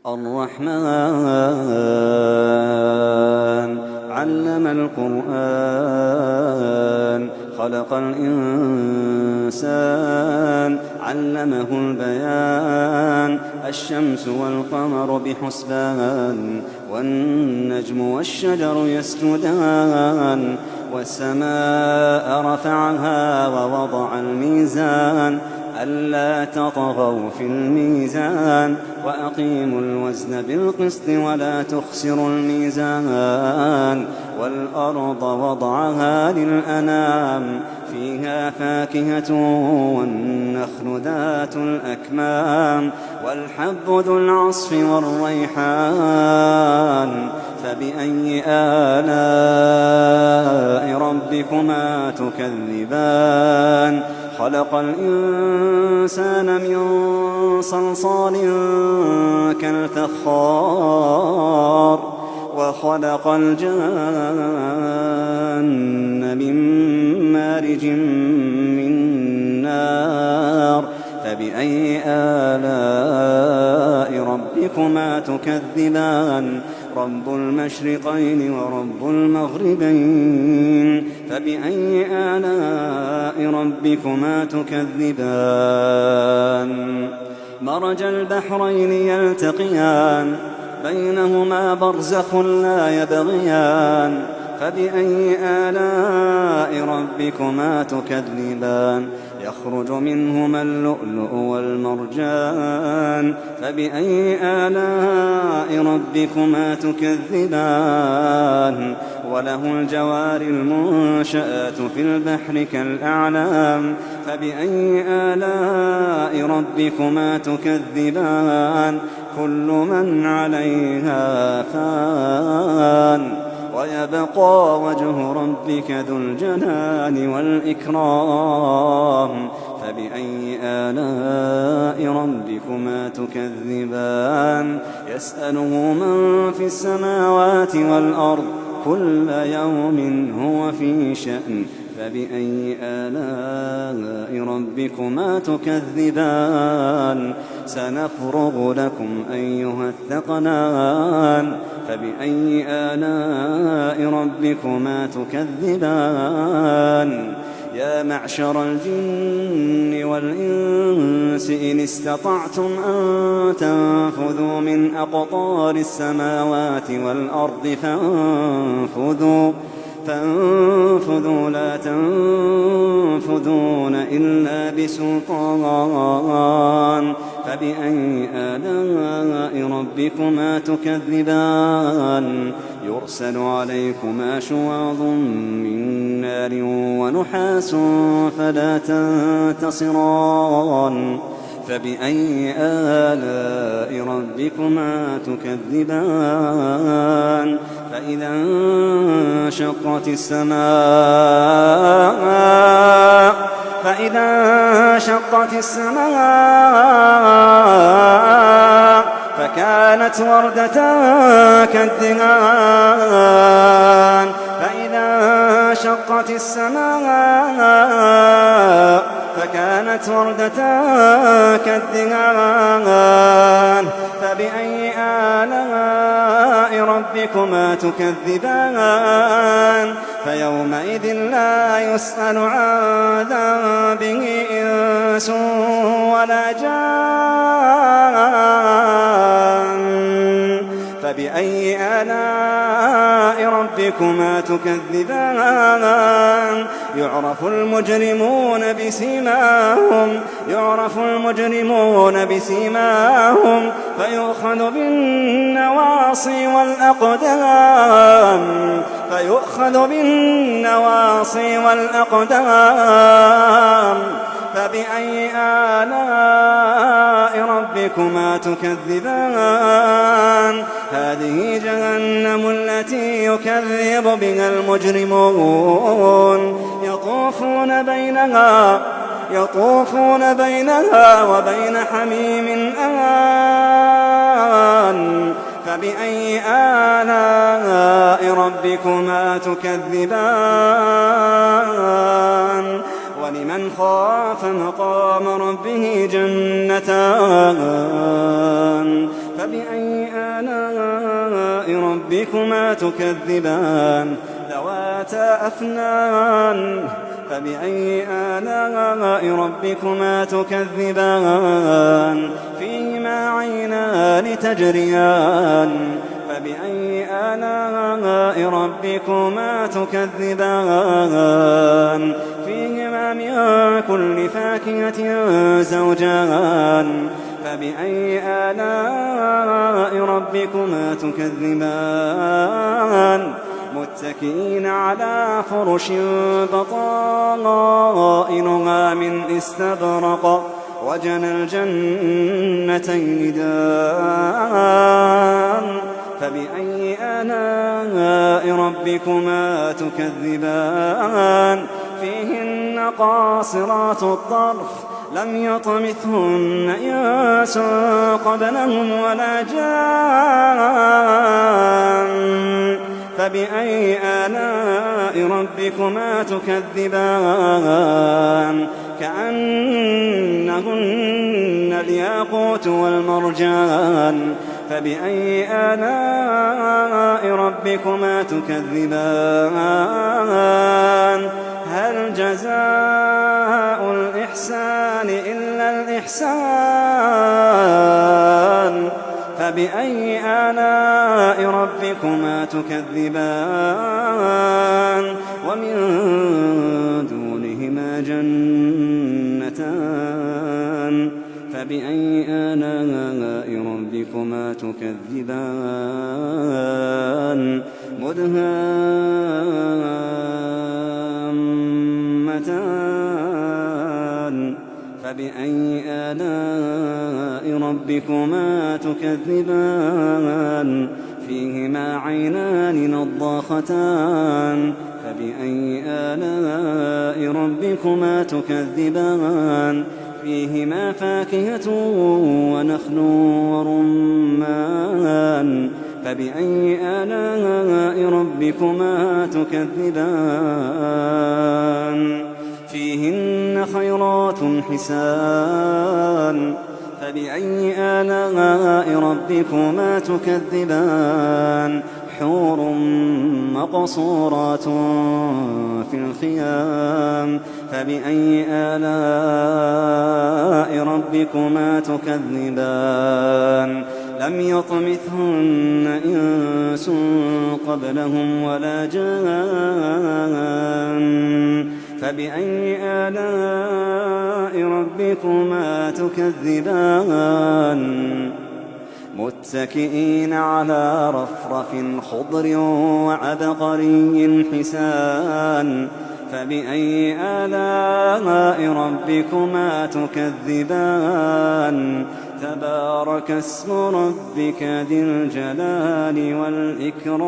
الرحمن علم القرآن خلق الإنسان علمه البيان الشمس والقمر بحسبان والنجم والشجر يسجدان والسماء رفعها ووضع الميزان ألا تطغوا في الميزان وأقيموا الوزن بالقسط ولا تخسروا الميزان والأرض وضعها للأنام فيها فاكهة والنخل ذات الأكمام والحب ذو العصف والريحان فبأي آلاء ربكما تكذبان خلق الإنسان من صلصال كالفخار وخلق الجان من مارج من نار فبأي آلاء ربكما تكذبان رب المشرقين ورب المغربين فبأي آلاء ربكما تكذبان مرج البحرين يلتقيان بينهما برزخ لا يبغيان فبأي آلاء ربكما تكذبان يخرج منهما اللؤلؤ والمرجان فبأي آلاء ربكما تكذبان وله الجوار المنشآت في البحر كالأعلام فبأي آلاء ربكما تكذبان كل من عليها فان ويبقى وجه ربك ذو الجلال والإكرام فبأي آلاء ربكما تكذبان يسأله من في السماوات والأرض كل يوم هو في شأن فبأي آلاء ربكما تكذبان سنفرغ لكم أيها الثقلان فبأي آلاء ربكما تكذبان يا معشر الجن والإنس إن استطعتم أن تنفذوا من أقطار السماوات والأرض فانفذوا لا تنفذون إلا بسلطان فبأي آلاء ربكما تكذبان يرسل عليكما شواظ من نار ونحاس فلا تنتصران فبأي آلاء ربكما تكذبان فإذا انشقت السماء فكانت وردة كالدهان فإذا انشقت السماء فكانت وردة كالدهان فبأي آلاء ربكما تكذبان فيومئذ لا يسأل عن ذنبه إنس ولا جان فبأي آلاء ربكما تكذبان يعرف المجرمون بسيماهم فيؤخذ بالنواصي والأقدام فبأي آلاء ربكما تكذبان هذه جهنم التي يكذب بها المجرمون يطوفون بينها وبين حميم آن فبأي آلاء ربكما تكذبان ولمن خاف مقام ربه جنتان فبأي ربكما تكذبان ذواتا أفنان فبأي آلاء ربكما تكذبان فيهما عينان تجريان فبأي آلاء ربكما تكذبان فيهما من كل فاكهة زوجان فبأي آلاء ربكما تكذبان متكئين على فرش بطائنها من استبرق وجنى الجنتين دان فبأي آلاء ربكما تكذبان فيهن قاصرات الطرف لم يطمثهن إنس قبلهم ولا جان فبأي آلاء ربكما تكذبان كأنهن الياقوت والمرجان فبأي آلاء ربكما تكذبان هل جزاء الإحسان إلا الإحسان فبأي آلاء ربكما تكذبان ومن دونهما جنتان فبأي آلاء ربكما تكذبان مدهامتان فبأي آلاء ربكما تكذبان فيهما عينان نضاختان فبأي آلاء ربكما تكذبان فيهما فاكهة ونخل ورمان فبأي آلاء ربكما تكذبان فيهن خيرات حسان فبأي آلاء ربكما تكذبان حور مقصورات في الخيام فبأي آلاء ربكما تكذبان لم يطمثهن إنس قبلهم ولا جان فبأي آلاء ربكما تكذبان متكئين على رفرف خضر وعبقري حسان فبأي آلاء ربكما تكذبان تبارك اسم ربك ذي الجلال والإكرام